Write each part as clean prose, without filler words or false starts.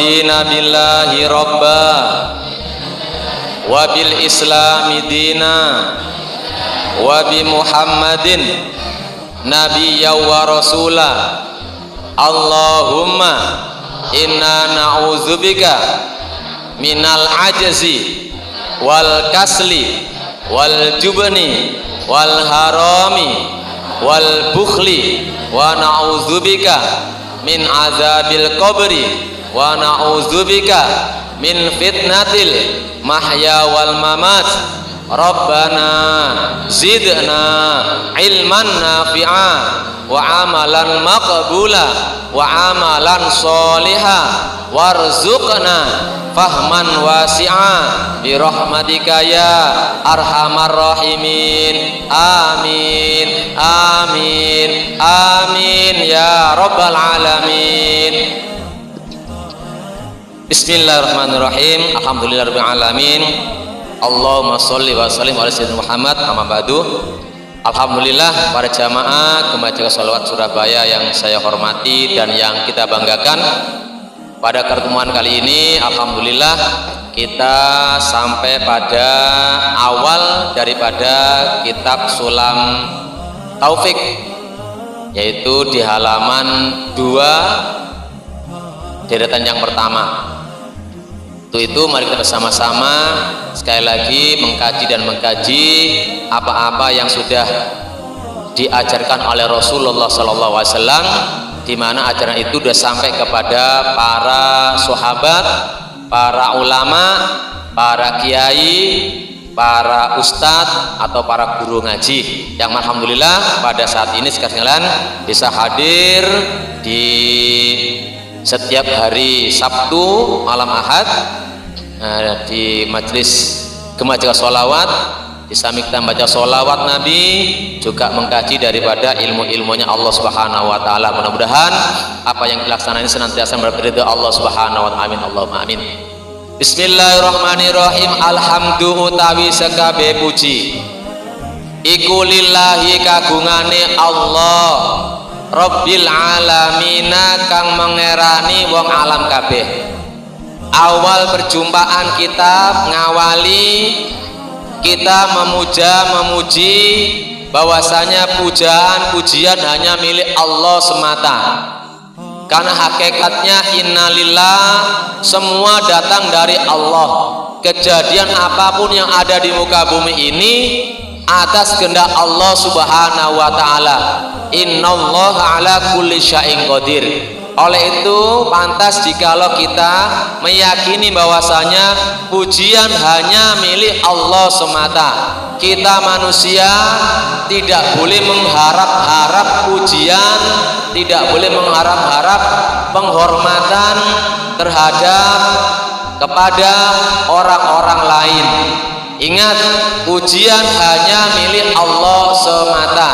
radina billahi robba wa bil islami dina wa bi muhammadin nabiyya wa rasula. Allahumma inna na'udzubika minal ajzi wal kasli wal jubni wal harami wal bukhli wa na'udzubika min azabil qabri wa na'udzubika min fitnatil mahya wal mamat. Rabbana zidna ilman nafi'a wa amalan maqbula wa amalan sholiha warzuqna fahman wasi'a bi rahmatika ya arhamar rahimin. Amin amin amin ya rabbal alamin. Bismillahirrahmanirrahim. Alhamdulillahirabbil alamin. Allahumma sholli wa sallim ala sayyidina Muhammad. Amma ba'du. Alhamdulillah, para jamaah Gereja Sholawat Surabaya yang saya hormati dan yang kita banggakan, pada pertemuan kali ini alhamdulillah kita sampai pada awal daripada kitab Sulam Taufik, yaitu di halaman 2 deretan yang pertama. Itu mari kita bersama-sama sekali lagi mengkaji dan mengkaji apa-apa yang sudah diajarkan oleh Rasulullah SAW, di mana ajaran itu sudah sampai kepada para sahabat, para ulama, para kiai, para ustadz atau para guru ngaji yang alhamdulillah pada saat ini sekalian bisa hadir di setiap hari Sabtu malam Ahad di majelis Gereja Sholawat, di samping kita baca sholawat Nabi juga mengkaji daripada ilmu-ilmunya Allah Subhanahu wa taala. Mudah-mudahan apa yang dilaksanakan ini senantiasa berridho Allah Subhanahu wa taala. Amin Allahumma amin. Bismillahirrahmanirrahim. Alhamdulillah utawi sekabe puji iku lillahi kagungane Allah Rabbil alamina kang mengerani wong alam kabeh. Awal perjumpaan kita ngawali kita memuji bahwasanya pujian hanya milik Allah semata, karena hakikatnya innalillah, semua datang dari Allah. Kejadian apapun yang ada di muka bumi ini atas kehendak Allah Subhanahu wa taala. Innallaha ala kulli syai'in qadir. Oleh itu pantas jikalau kita meyakini bahwasanya pujian hanya milik Allah semata. Kita manusia tidak boleh mengharap-harap pujian, tidak boleh mengharap-harap penghormatan terhadap kepada orang-orang lain. Ingat, pujian hanya milik Allah semata.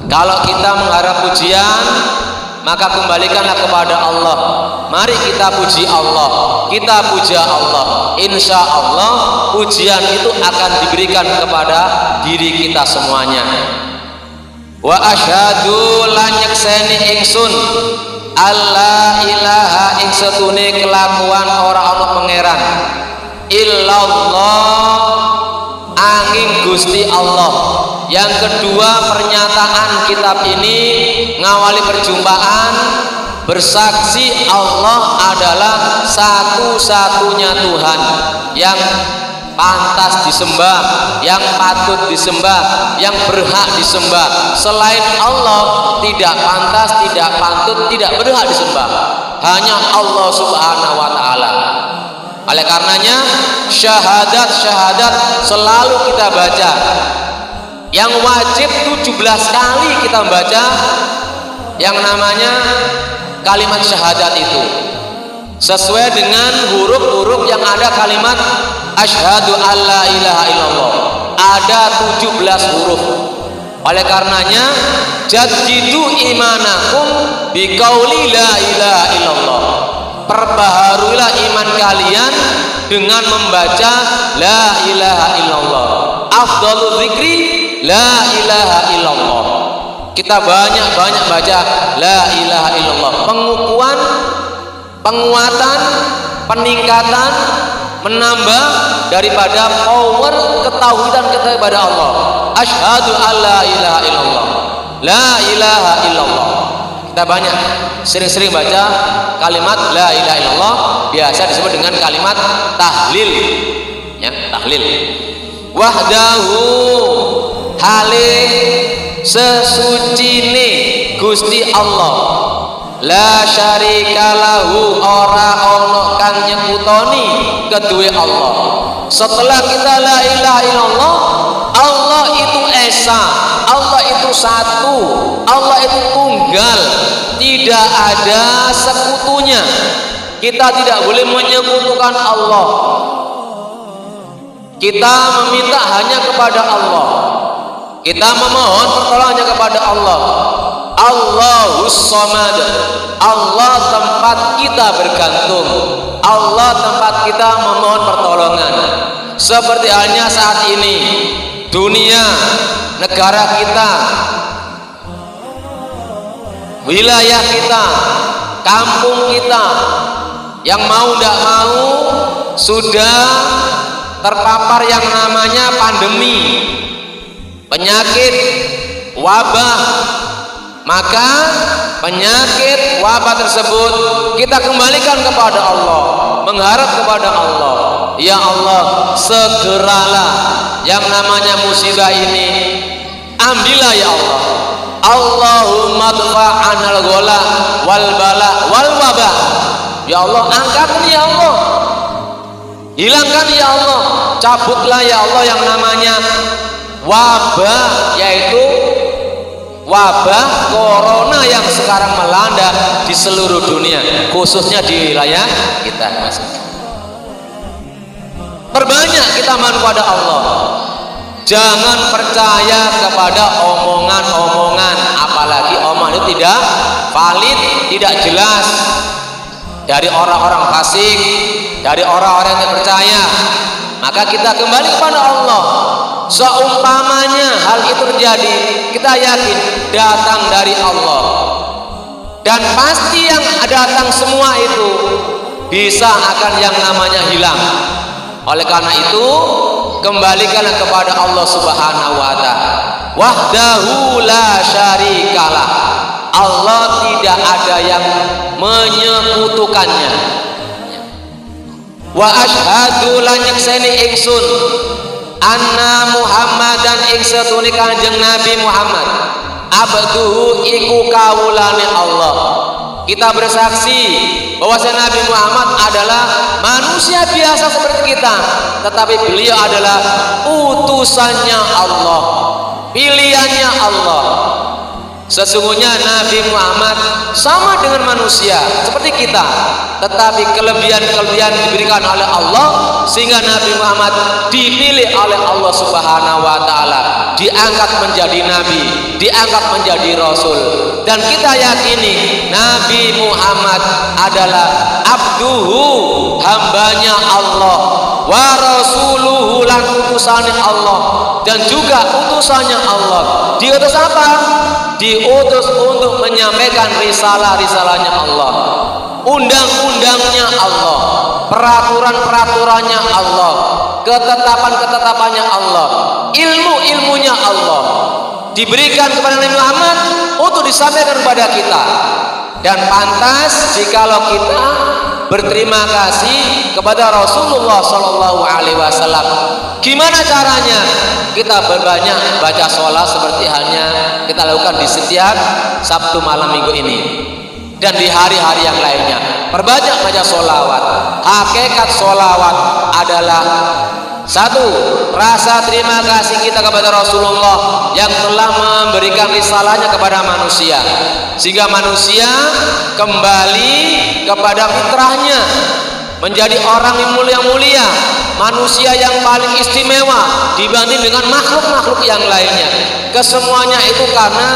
Kalau kita mengharap pujian, maka kembalikanlah kepada Allah. Mari kita puji Allah, kita puja Allah. Insya Allah pujian itu akan diberikan kepada diri kita semuanya. Wa asyhadu lan nyekseni ingsun alla ilaha ing setune kelakuan ora ana pangeran illallah angin Gusti Allah. Yang kedua, pernyataan kitab ini ngawali perjumpaan bersaksi Allah adalah satu-satunya Tuhan yang pantas disembah, yang patut disembah, yang berhak disembah. Selain Allah tidak pantas, tidak patut, tidak berhak disembah. Hanya Allah Subhanahu wa taala. Oleh karenanya syahadat selalu kita baca. Yang wajib 17 kali kita baca yang namanya kalimat syahadat itu, sesuai dengan huruf-huruf yang ada kalimat asyhadu alla ilaha illallah. Ada 17 huruf. Oleh karenanya jaddidu imanakum biqauli la ilaha illallah. Perbaharuilah iman kalian dengan membaca la ilaha illallah. Afdhalul dzikri la ilaha illallah. Kita banyak-banyak baca la ilaha illallah. Pengukuhan penguatan, peningkatan, menambah daripada power ketauhidan kita kepada Allah. Asyhadu alla ilaha illallah, la ilaha illallah. Kita banyak sering-sering baca kalimat la ilaha illallah, biasa disebut dengan kalimat tahlil, ya, tahlil. Wahdahu halih sesucine Gusti Allah, la syarika lahu ora ono kang nyekutoni kedue Allah. Setelah kita la ilaha illallah, Allah itu esa, Allah itu satu, Allah itu tunggal, tidak ada sekutunya. Kita tidak boleh menyekutukan Allah. Kita meminta hanya kepada Allah, kita memohon pertolongannya kepada Allah. Allahus Samad, Allah tempat kita bergantung, Allah tempat kita memohon pertolongan. Seperti halnya saat ini dunia, negara kita, wilayah kita, kampung kita, yang mau tidak mau sudah terpapar yang namanya pandemi, penyakit, wabah. Maka penyakit wabah tersebut kita kembalikan kepada Allah, mengharap kepada Allah. Ya Allah, segeralah yang namanya musibah ini ambillah ya Allah. Allahumma dfa'anal ghala wal bala wal wabah. Ya Allah, angkat ya Allah, hilangkan ya Allah, cabutlah ya Allah yang namanya wabah, yaitu wabah corona yang sekarang melanda di seluruh dunia, khususnya di wilayah kita. Perbanyak kita mohon kepada Allah. Jangan percaya kepada omongan-omongan, apalagi omongan itu tidak valid, tidak jelas, dari orang-orang fasik, dari orang-orang yang tidak percaya. Maka kita kembali kepada Allah. Seumpamanya hal itu terjadi, kita yakin datang dari Allah, dan pasti yang datang semua itu bisa akan yang namanya hilang. Oleh karena itu, kembalikanlah kepada Allah Subhanahu wa ta'ala. Wahdahu la syarikalah, Allah tidak ada yang menyekutukannya. Wa asyhadu lan nyekseni ingsun anna Muhammadan ing satune Kanjeng Nabi Muhammad abduhu iku kawulane Allah. Kita bersaksi bahwa Nabi Muhammad adalah manusia biasa seperti kita, tetapi beliau adalah utusannya Allah, pilihannya Allah. Sesungguhnya Nabi Muhammad sama dengan manusia seperti kita, tetapi kelebihan-kelebihan diberikan oleh Allah sehingga Nabi Muhammad dipilih oleh Allah Subhanahu wa ta'ala, diangkat menjadi nabi, diangkat menjadi rasul. Dan kita yakini Nabi Muhammad adalah abduhu, hambanya Allah, wa rasuluhu, lan utusannya Allah, dan juga utusannya Allah. Diutus apa? Diutus untuk menyampaikan risalah-risalahnya Allah, undang-undangnya Allah, peraturan-peraturannya Allah, ketetapan-ketetapannya Allah, ilmu-ilmunya Allah diberikan kepada Nabi Muhammad untuk disampaikan kepada kita. Dan pantas jikalau kita berterima kasih kepada Rasulullah Shallallahu Alaihi Wasallam. Gimana caranya? Kita berbanyak baca sholat seperti halnya kita lakukan di setiap Sabtu malam minggu ini dan di hari-hari yang lainnya. Perbanyak baca sholawat. Hakikat sholawat adalah satu, rasa terima kasih kita kepada Rasulullah yang telah memberikan risalahnya kepada manusia, sehingga manusia kembali kepada fitrahnya, menjadi orang yang mulia-mulia, manusia yang paling istimewa dibanding dengan makhluk-makhluk yang lainnya. Kesemuanya itu karena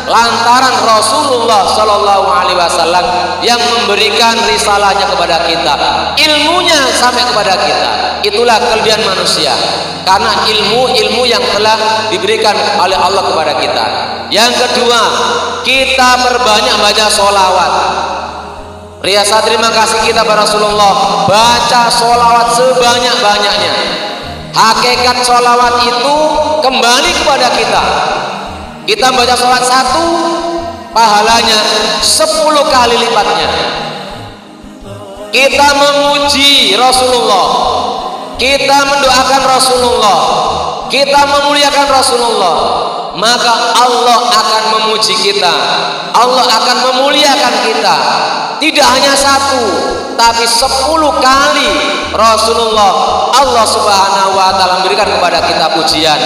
lantaran Rasulullah Shallallahu Alaihi Wasallam yang memberikan risalahnya kepada kita, ilmunya sampai kepada kita. Itulah kelebihan manusia, karena ilmu yang telah diberikan oleh Allah kepada kita. Yang kedua, kita perbanyak baca sholawat. Riasa terima kasih kita pada Rasulullah, baca sholawat sebanyak-banyaknya. Hakikat sholawat itu kembali kepada kita. Kita baca sholawat satu, pahalanya 10 kali lipatnya. Kita memuji Rasulullah, kita mendoakan Rasulullah, kita memuliakan Rasulullah, maka Allah akan memuji kita, Allah akan memuliakan kita. Tidak hanya satu, tapi 10 kali Rasulullah, Allah subhanahu wa ta'ala memberikan kepada kita pujian,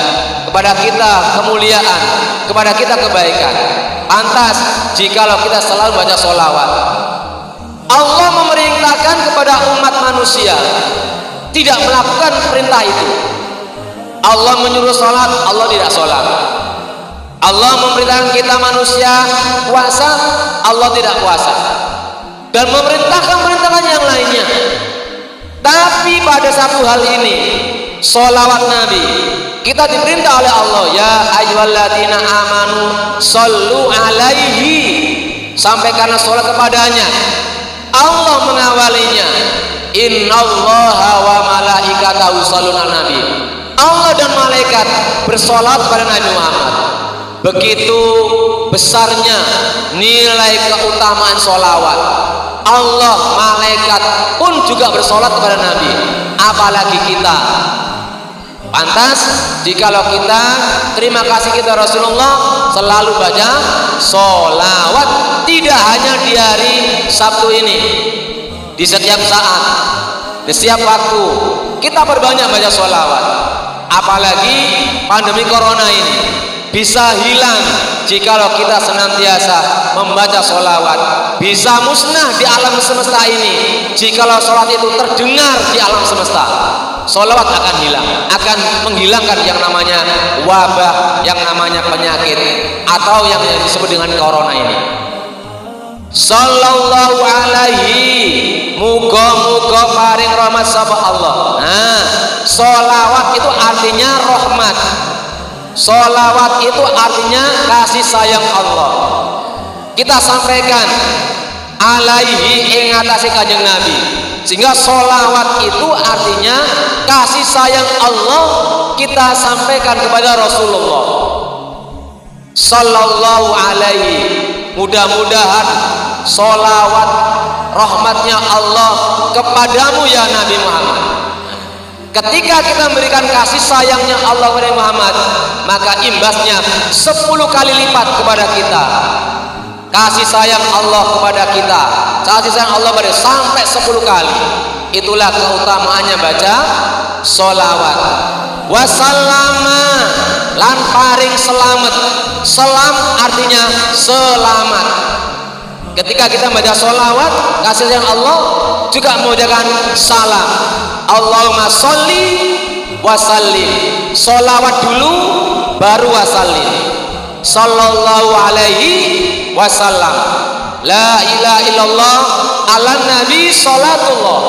kepada kita kemuliaan, kepada kita kebaikan. Pantas jikalau kita selalu baca sholawat. Allah memerintahkan kepada umat manusia tidak melakukan perintah itu. Allah menyuruh sholat, Allah tidak sholat. Allah memerintahkan kita manusia puasa, Allah tidak puasa, dan memerintahkan yang lainnya. Tapi pada satu hal ini, sholawat Nabi, kita diperintah oleh Allah, ya ayyuhalladzina amanu shollu alaihi, sampaikanlah sholat kepadanya. Allah mengawalinya, innallaha wa malaikatahu shalluna nabi. Allah dan malaikat bersolat pada Nabi Muhammad. Begitu besarnya nilai keutamaan sholawat. Allah, malaikat pun juga bersolat kepada Nabi, apalagi kita. Pantas jikalau kita terima kasih kita Rasulullah selalu baca sholawat, tidak hanya di hari Sabtu ini, di setiap saat, di setiap waktu kita berbanyak baca sholawat. Apalagi pandemi corona ini bisa hilang jikalau kita senantiasa membaca sholawat. Bisa musnah di alam semesta ini jikalau sholat itu terdengar di alam semesta. Sholawat akan hilang, akan menghilangkan yang namanya wabah, yang namanya penyakit, atau yang disebut dengan corona ini. Sallallahu alaihi, muga-muga paring rahmat sapa Allah. Nah, sholawat itu artinya rahmat. Sholawat itu artinya kasih sayang Allah. Kita sampaikan alaihi ing atase Kanjeng Nabi, sehingga sholawat itu artinya kasih sayang Allah kita sampaikan kepada Rasulullah sallallahu alaihi. Mudah-mudahan sholawat rahmatnya Allah kepadamu ya Nabi Muhammad. Ketika kita memberikan kasih sayangnya Allah kepada Muhammad, maka imbasnya 10 kali lipat kepada kita. Kasih sayang Allah kepada kita, kasih sayang Allah kepada sampai 10 kali. Itulah keutamaannya baca sholawat. Wasallama, lan paring selamat. Selam artinya selamat. Ketika kita baca sholawat, kasih sayang Allah, juga mengucapkan salam. Allahumma sholli wa sallim. Sholawat dulu baru wasallim. Sallallahu alaihi wasallam. La ilaha illallah ala nabi salatullah.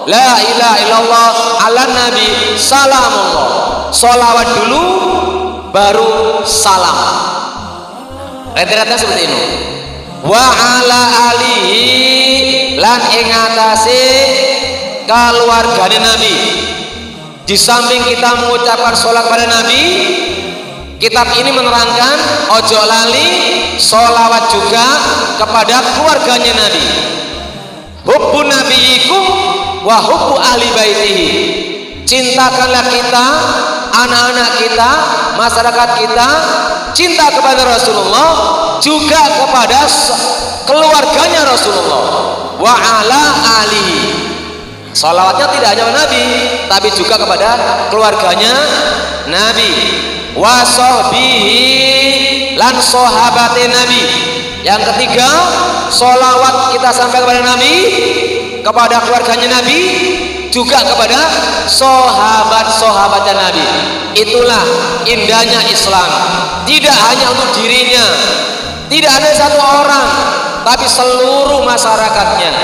La ilaha illallah ala nabi salamullah. Sholawat dulu baru salam. Rata-rata seperti ini. Wa ala alihi, lan ing atase keluargane Nabi. Di samping kita mengucapkan sholat pada Nabi, kitab ini menerangkan ojo lali sholawat juga kepada keluarganya Nabi. Hubbu nabiyikum wa hubbu ahli baitihi. Cintakanlah kita, anak-anak kita, masyarakat kita, cinta kepada Rasulullah, juga kepada keluarganya Rasulullah. Wa ala alihi. Sholawatnya tidak hanya Nabi, tapi juga kepada keluarganya Nabi. Wa sahbihi, lan sahabate Nabi. Yang ketiga, sholawat kita sampai kepada Nabi, kepada keluarganya Nabi, juga kepada sahabat-sahabatnya Nabi. Itulah indahnya Islam. Tidak hanya untuk dirinya, tidak ada satu orang, tapi seluruh masyarakatnya.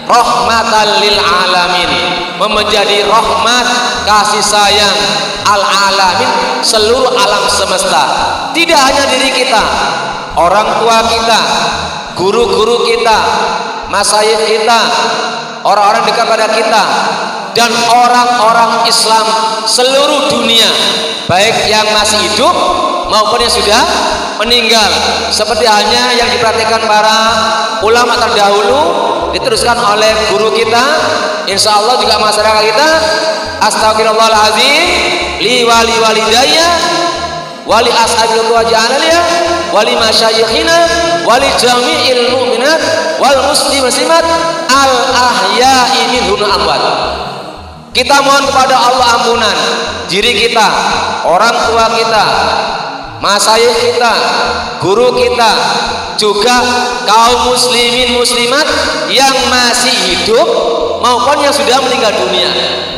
Rahmatan lil alamin, menjadi rahmat kasih sayang al alamin, seluruh alam semesta. Tidak hanya diri kita, orang tua kita, guru-guru kita, masyayikh kita, orang-orang dekat pada kita, dan orang-orang Islam seluruh dunia, baik yang masih hidup maupun yang sudah meninggal, seperti halnya yang diperhatikan para ulama terdahulu, diteruskan oleh guru kita, insya Allah juga masyarakat kita. Astagfirullahaladzim li wali walidayya wali ashabil waja'alaliya wali masyayikhina wali jami'il mu'minat wal muslimat al ahya'i minhum amwat. Kita mohon kepada Allah ampunan diri kita, orang tua kita, masyayikh kita, guru kita, juga kaum muslimin muslimat yang masih hidup maupun yang sudah meninggal dunia.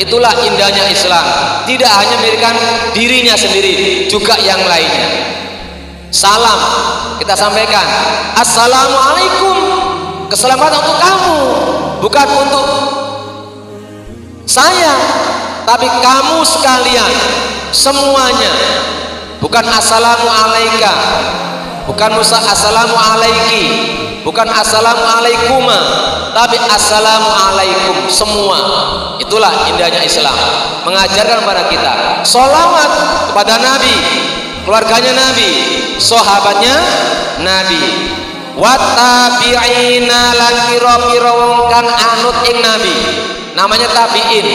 Itulah indahnya Islam, tidak hanya memberikan dirinya sendiri, juga yang lainnya. Salam kita sampaikan, assalamualaikum, keselamatan untuk kamu, bukan untuk saya, tapi kamu sekalian semuanya. Bukan assalamu alaika, bukan assalamu alaiki, bukan assalamu alaikuma, tapi assalamu alaikum semua. Itulah indahnya Islam, mengajarkan kepada kita sholawat kepada Nabi, keluarganya Nabi, sahabatnya Nabi, wattabi'ina lan pira-pira wong kang anut ing Nabi. Namanya tabi'in,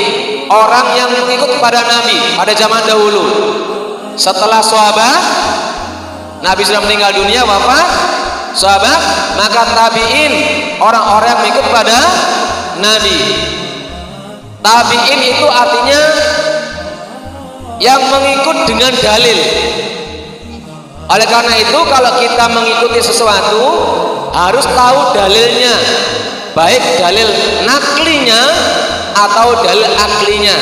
orang yang mengikut kepada Nabi pada zaman dahulu. Setelah sahabat Nabi sudah meninggal dunia, wafat sahabat, maka tabi'in, orang-orang yang mengikut pada Nabi. Tabi'in itu artinya yang mengikut dengan dalil. Oleh karena itu, kalau kita mengikuti sesuatu harus tahu dalilnya, baik dalil naklinya atau dalil aklinya.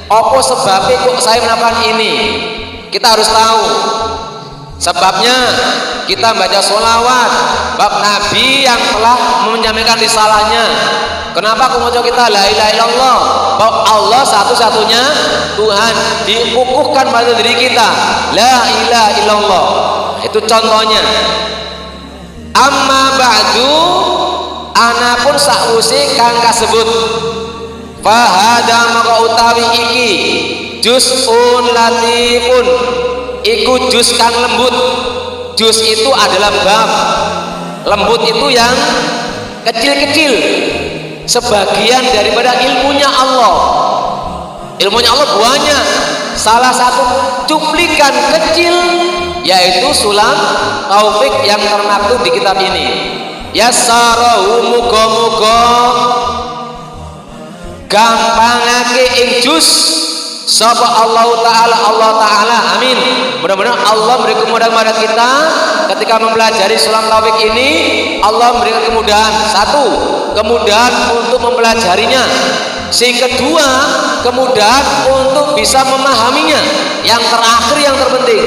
Apa sebabnya kok saya melakukan ini? Kita harus tahu sebabnya. Kita baca sholawat bab Nabi yang telah menyampaikan risalahnya. Kenapa aku mau kita la ilaha illallah, bahwa Allah satu-satunya Tuhan, dikukuhkan pada diri kita la ilaha illallah. Itu contohnya. Amma ba'du, anapun sakwuse kang kasebut, fahada maka utawi iki juz'un latifun, iku juz kang lembut. Juz itu adalah bab, lembut itu yang kecil-kecil, sebagian daripada ilmunya Allah. Ilmunya Allah banyak, salah satu cuplikan kecil yaitu sulam taufik yang termaktub di kitab ini. Yassarahu, muga-muga gampangake ing juz sapa Allah Ta'ala, amin. Mudah-mudahan Allah beri kemudahan kepada kita ketika mempelajari sulam taufik ini. Allah memberikan kemudahan, satu, kemudahan untuk mempelajarinya, sing kedua, kemudahan untuk bisa memahaminya, yang terakhir yang terpenting,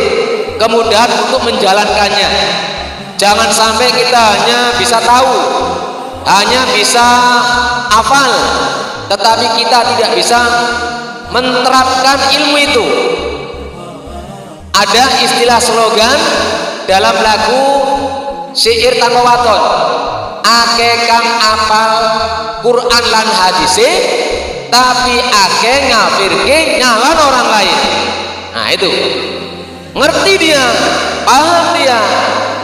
kemudahan untuk menjalankannya. Jangan sampai kita hanya bisa tahu, hanya bisa hafal, tetapi kita tidak bisa menerapkan ilmu itu. Ada istilah slogan dalam lagu syair tanpa waton, ake kang apal Quran lan hadise tapi ake ngafirke nyalan orang lain. Nah itu, ngerti dia, paham dia,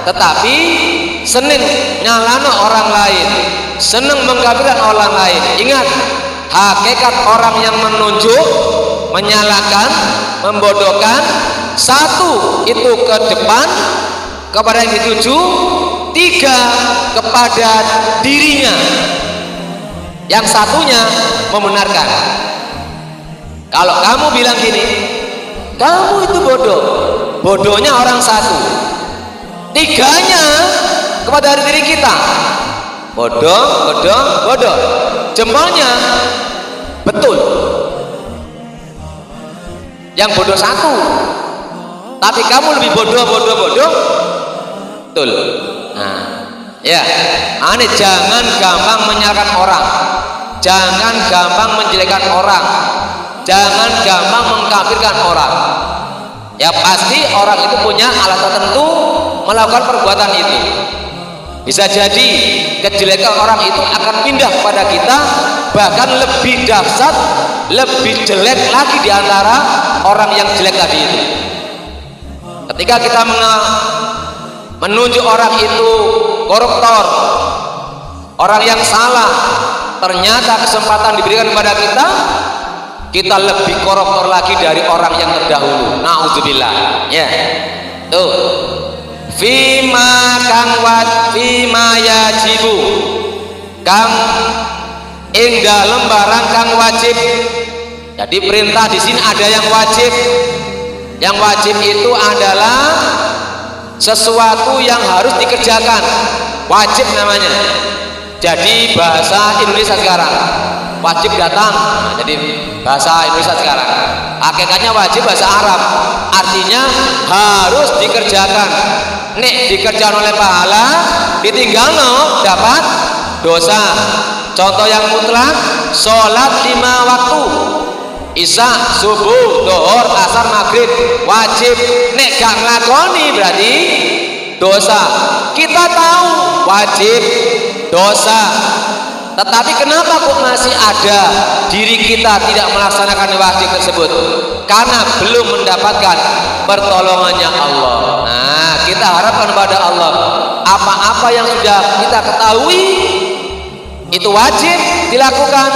tetapi seneng nyalano orang lain, seneng mengkafirkan orang lain. Ingat, hakikat orang yang menunjuk, menyalahkan, membodohkan, satu itu ke depan kepada yang dituju, tiga kepada dirinya, yang satunya membenarkan. Kalau kamu bilang gini, kamu itu bodoh, bodohnya orang satu, tiganya kepada diri kita, bodoh, bodoh, bodoh, jempolnya betul, yang bodoh satu, tapi kamu lebih bodoh, bodoh, bodoh, betul. Nah, ya, aneh, jangan gampang menyalahkan orang, jangan gampang menjelekkan orang, jangan gampang mengkafirkan orang. Ya pasti orang itu punya alasan tertentu melakukan perbuatan itu. Bisa jadi kejelekan orang itu akan pindah kepada kita, bahkan lebih dahsyat, lebih jelek lagi di antara orang yang jelek tadi itu. Ketika kita menunjuk orang itu koruptor, orang yang salah, ternyata kesempatan diberikan kepada kita lebih koruptor lagi dari orang yang terdahulu. Na'udzubillah. Ya. Tuh. Fima yajibu kang ing dalem barang kang wajib. Jadi perintah di sini ada yang wajib. Yang wajib itu adalah sesuatu yang harus dikerjakan. Wajib namanya. Jadi bahasa Indonesia sekarang wajib datang. Nah, jadi bahasa Indonesia sekarang hakikatnya wajib bahasa Arab, artinya harus dikerjakan. Nek dikerjakan oleh pahala, ditinggal no dapat dosa. Contoh yang mutlak, sholat 5 waktu, isya, subuh, dhuhur, asar, maghrib, wajib. Nek gak nglakoni berarti dosa. Kita tahu wajib dosa, tetapi kenapa kok masih ada diri kita tidak melaksanakan wajib tersebut? Karena belum mendapatkan pertolongannya Allah. Nah, kita harapkan kepada Allah, apa-apa yang sudah kita ketahui itu wajib dilakukan,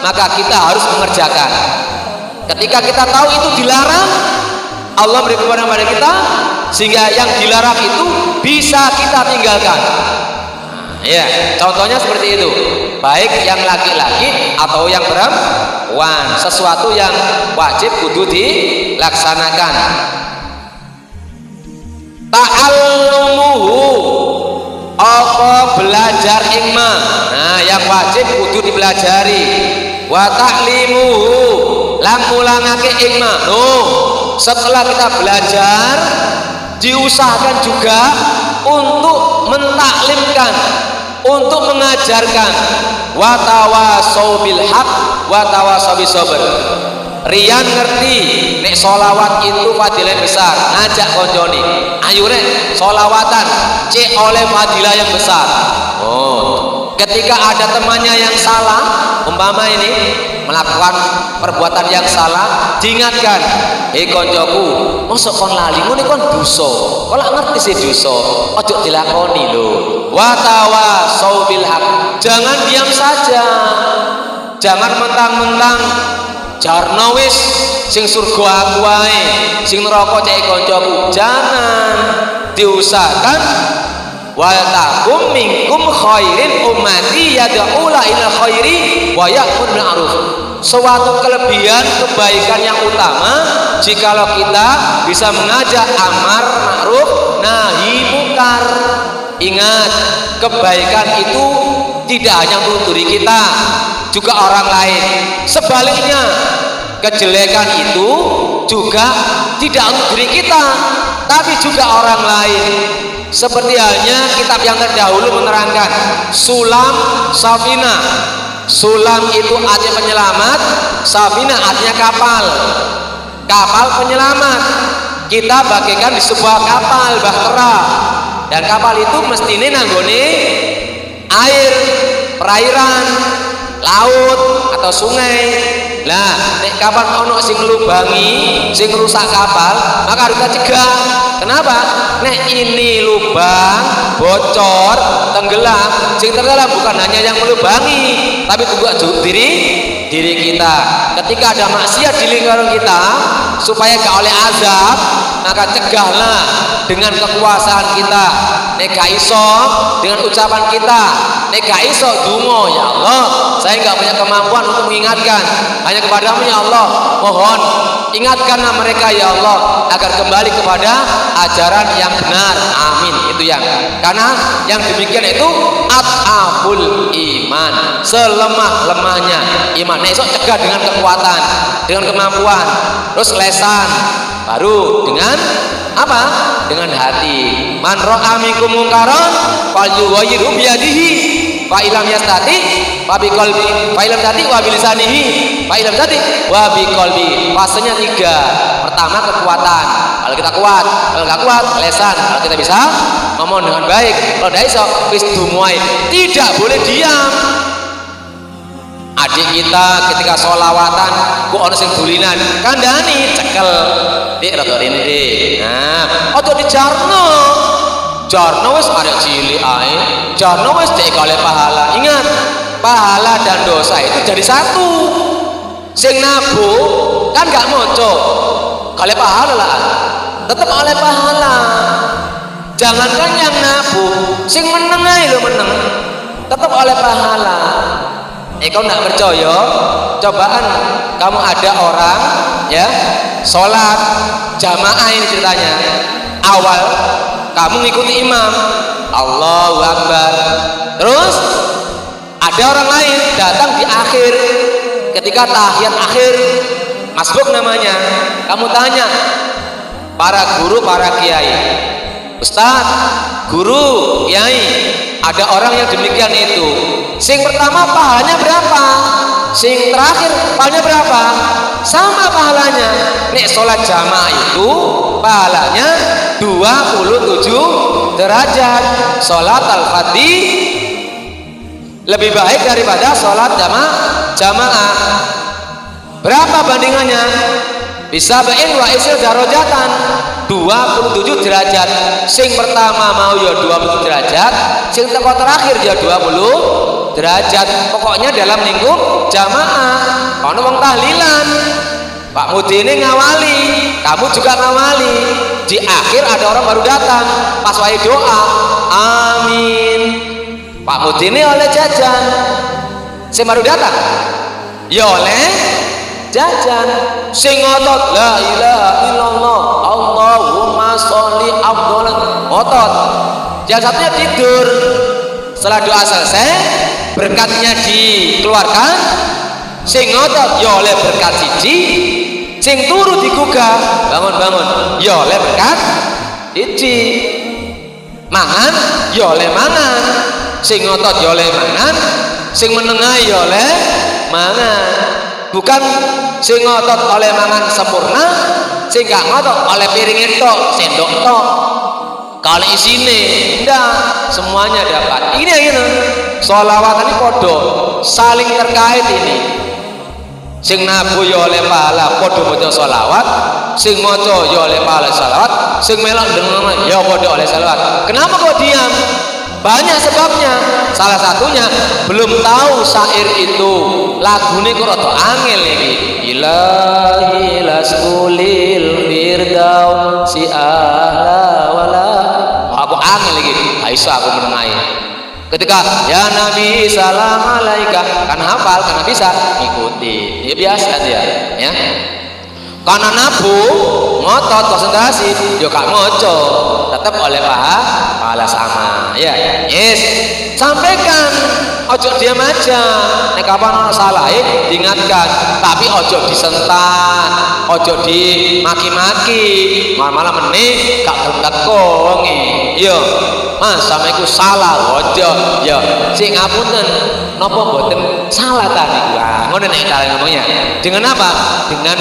maka kita harus mengerjakan. Ketika kita tahu itu dilarang, Allah berikan kepada kita sehingga yang dilarang itu bisa kita tinggalkan. Ya, contohnya seperti itu. Baik yang laki-laki atau yang perempuan, sesuatu yang wajib kudu dilaksanakan. Ta'allumuhu, apa belajar ilmu. Nah, yang wajib kudu dipelajari. Wa ta'limuhu, lan mulangake ilmu. Setelah kita belajar, diusahakan juga untuk mentaklimkan, untuk mengajarkan. Wa tawasau bil haq wa tawasau bis sabr. Rian ngerti nek sholawat itu fadilah besar, ngajak konjoni, ayo rek sholawatan, cek oleh fadilah yang besar. Ketika ada temannya yang salah, umpama ini melakukan perbuatan yang salah, diingatkan, konjoku, mosok kon lali ngene kon dosa, kok lak ngerti sih dosa, ojo dilakoni lho. Wa tawasau bil haq, jangan diam saja, jangan mentang-mentang jarno wis sing surga aku wae, sing neraka cek koncoku. Jangan, diusahakan. Wa takum minkum khairin ummati yad'ula ila khairi wa ya'muru bil ma'ruf. Suatu kelebihan kebaikan yang utama jikalau kita bisa mengajak amar ma'ruf nahi mungkar. Ingat, kebaikan itu tidak hanya untuk diri kita, juga orang lain. Sebaliknya, kejelekan itu juga tidak untuk diri kita, tapi juga orang lain. Seperti halnya kitab yang terdahulu menerangkan sulam safina. Sulam itu artinya penyelamat, safina artinya kapal. Kapal penyelamat. Kita bagikan di sebuah kapal bahtera, dan kapal itu mestinya nanggone air, perairan, laut atau sungai. Nah, nek kapan ono sing lubangi, sing rusak kapal, maka harus kita cegah. Kenapa? Nek ini lubang, bocor, tenggelam, sing tenggelam bukan hanya yang melubangi, tapi juga diri kita. Ketika ada maksiat di lingkungan kita, supaya gak oleh azab, maka cegahlah dengan kekuasaan kita. Nek gak iso dengan ucapan kita, nek gak iso dungo, ya Allah, saya gak punya kemampuan untuk mengingatkan, hanya kepadamu ya Allah, mohon ingatkanlah mereka ya Allah agar kembali kepada ajaran yang benar. Amin. Itu yang, karena yang demikian itu at'aful iman, selemah-lemahnya iman. Nah, esok cegah dengan kekuatan, dengan kemampuan, terus lesan, baru dengan apa? Dengan hati. Man ra'a minkum munkaran falyughayyirhu bi yadihi fa illam yastati wa bi qalbi fa illam yastati wa bi lisanihi fa illam yastati wa bi qalbi. Fasenya 3. Pertama kekuatan. Kalau kita kuat, kalau nggak kuat lesan. Kalau kita bisa ngomong dengan baik. Kalau tidak iso wis dumai, tidak boleh diam. Adik kita ketika sholawatan ku ono sing dulinan kandhani cekel dik rada rene dik. Nah aja dijarno, jarno wis arek cilik ae, jarno wis cek oleh pahala. Ingat, pahala dan dosa itu jadi satu. Sing nabu kan gak moco oleh pahala lah, tetap oleh pahala. Jangankan yang nabu, sing meneng ae lho, meneng tetap oleh pahala. Kau nak percaya, cobaan kamu ada orang ya sholat jamaah, ini ceritanya awal kamu ngikuti imam Allahu Akbar, terus ada orang lain datang di akhir ketika tahiyat akhir masbuk namanya, kamu tanya para guru, para kiai, Ustadz, guru, kiai, ada orang yang demikian itu. Sing pertama pahalanya berapa? Sing terakhir pahalanya berapa? Sama pahalanya. Nek sholat jamaah itu pahalanya 27 derajat. Sholat al-fadhi lebih baik daripada sholat jamaah. Berapa bandingannya? Bisa bain wa isil darajatan 27 derajat. Sing pertama mau ya 20 derajat, sing terakhir ya 20 derajat. Pokoknya dalam lingkup jamaah. Ono wong tahlilan, Pak Mudine ngawali, kamu juga ngawali. Di akhir ada orang baru datang, pas wae doa, amin. Pak Mudine oleh jajan, sing baru datang ya oleh jajan. Sing ngotot la ilaha illallah Allahumma sholli afdhalan, ngotot. Yang satunya tidur. Setelah doa selesai, berkatnya dikeluarkan, sing ngotot ya oleh berkat siji, sing turu digugah bangun ya oleh berkat siji, mangan ya oleh mangan, sing ngotot ya oleh mangan, sing menengah ya oleh mangan. Bukan sing ngotot oleh mangan sempurna, sing gak ngotot oleh piring tok, sendok tok, kalau isine ndak, semuanya dapat. Ini yang ini sholawat ini podo saling terkait ini. Sing nabu ya oleh pahala podo maca sholawat, sing maca ya oleh pahala sholawat, sing melok dengar ya podo oleh sholawat. Kenapa kok diam? Banyak sebabnya. Salah satunya belum tahu syair itu lagune kok rada angel iki. Ilahi lasqulil firdausi ala wala. Aku angel iki. Aisyah aku menengahi. Ketika ya Nabi salam alaika, kan hafal, karena bisa ikuti. Ya biasa dia, ya. Karena nabu ngotot konsentrasi, yo gak moco, tetap oleh pahala sama. Ya, yes. Sampaikan, ojo diam aja. Nek kapan ono salah diingatkan, tapi ojo disentak, ojo dimaki-maki, malah meneh gak gelem-gelem. Yo, Mas, sama iku salah, ojo. Yo, sing ngapunten, napa mboten salah ta niku? Ngono nek cara ngomongnya. Dengan apa? Dengan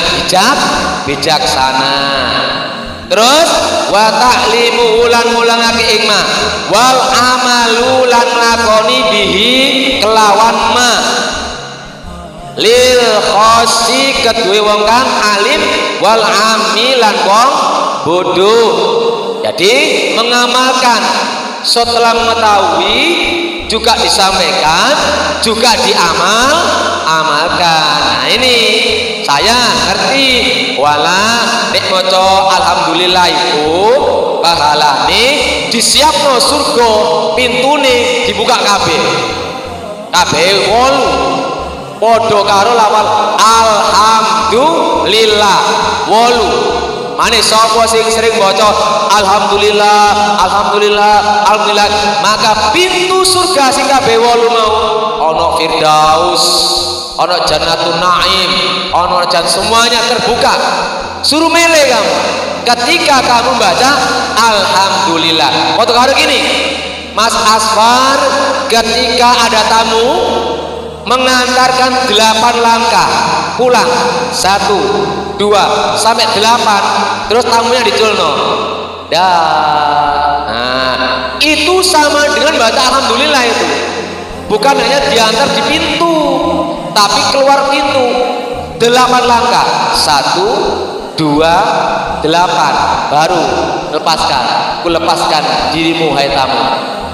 bijaksana. Terus wa ta'limu ulan mulangake ikma wal amalu lan lakoni bihi kelawan ma lil khosi kedue wong kang alim wal amilan wong bodoh. Jadi mengamalkan setelah mengetahui juga disampaikan, juga amalkan. Nah ini saya ngerti wala nek maca alhamdulillah iku pahalane disiapno surga, pintune dibuka kabeh 8 padha karo lafal alhamdulillah 8. Mane sapa sing sering maca alhamdulillah alhamdulillah alhamdulillah, maka pintu surga sing kabeh 8 mau ana firdaus, ana jannatun naim, ana jan, semuanya terbuka. Suruh milih kamu ketika kamu baca alhamdulillah. Foto karo gini, Mas Asfar ketika ada tamu mengantarkan 8 langkah pulang, 1, 2 sampai 8, terus tamunya diculno dah. Nah itu sama dengan baca alhamdulillah itu. Bukan hanya diantar di pintu, tapi keluar pintu 8 langkah, 1, 2, 8, baru lepaskan, ku lepaskan dirimu hai tamu.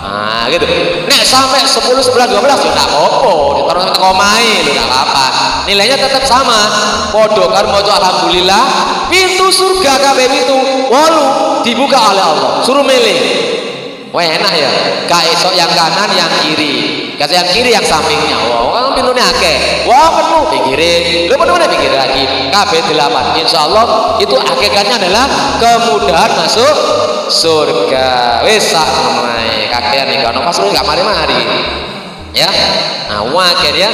Nah gitu. Nek sampai 10, 11, 12 ya tak apa-apa, ditaruh sampai komai lho tak apa-apa. Nilainya tetap sama. Podo karo maca alhamdulillah, pintu surga kabeh pintu 8 dibuka oleh Allah. Suruh milih. Wah enak ya. Gak esok yang kanan yang kiri. Kata yang kiri yang sampingnya. Wah, pintunya akeh. Wah, penuh pinggire. Lu penuh pinggir lagi. Kabeh 8. Insyaallah itu hakikatnya adalah kemudahan masuk surga. Wis sak menae kakean iki ono pas gak mari-mari. Ya. Nah, wakil ya.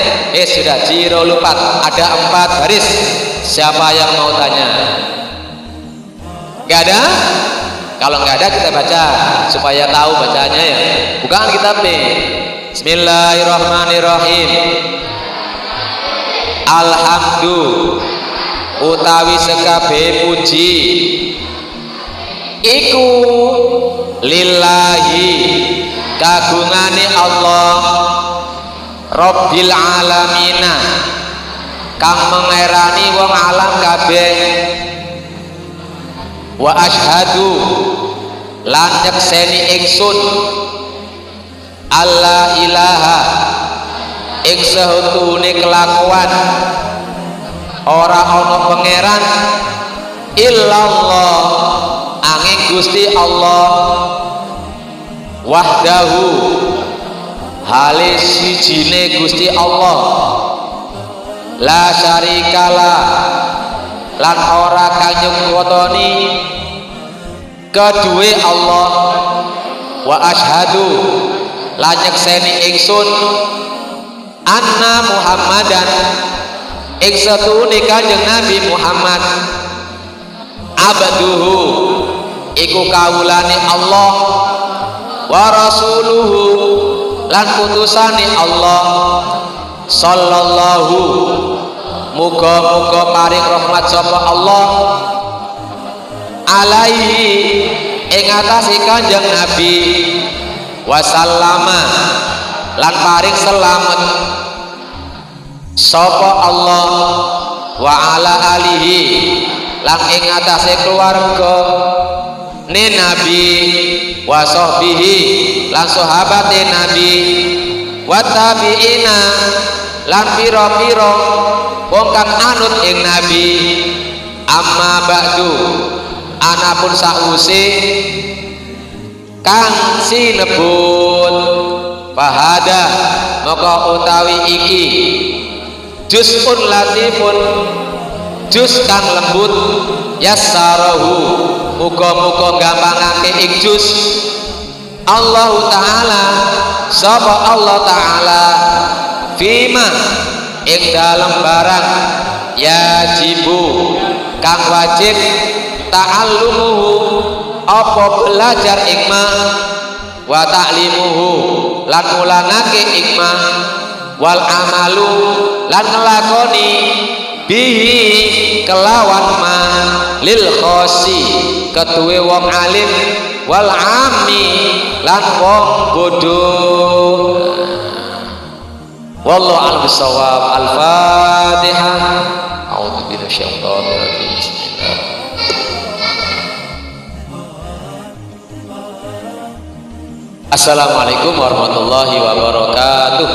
Sudah jiro lupat. Ada 4 baris. Siapa yang mau tanya? Gak ada? Kalau nggak ada kita baca supaya tahu bacanya ya. Bukan kitab nih. Bismillahirrahmanirrahim. Alhamdu utawi sekabeh puji iku lillahi kagungane Allah Rabbil alamina kang mengerani wong alam kabeh. Wa ashhadu lan nyekseni ingsun alla ilaha ing sahutune kelakuan ora ana pangeran illallah angin Gusti Allah wahdahu hale sijine Gusti Allah la syarikalah lan ora kang nyuwatoni kedue Allah wa ashhadu lan nyekseni ingsun anna Muhammadan ing satune Kanjeng Nabi Muhammad abduhu iku kawulane Allah wa rasuluhu lan utusane Allah sallallahu muga-muga paring rahmat sapa Allah alaihi ing atase Kanjeng Nabi wasallama lan paring selamat sapa Allah wa ala alihi lan ing atase keluarga ne Nabi wa sahbihi lan sahabate Nabi wa tabiina lan pira-pira wong kang anut ing Nabi amma ba'du anapun sause kang sinebut fahada maka utawi iki juz'un latifun juz kang lembut yassarahu muga-muga gampangake ing juz Allah taala sapa Allah taala fima ing dalem barang yajibu kang wajib ta'allumuhu apa belajar ikmah wa ta'limuhu lan mulanake ikmah wal amalu lan ngelakoni bihi kelawan ma lil khosi ketuwe wong alim wal ami lan wong bodoh. Wallahu a'lam bissawab. Al-Fatihah. A'udzu minasyaitonir rajim. Bismillah. Assalamualaikum warahmatullahi wabarakatuh.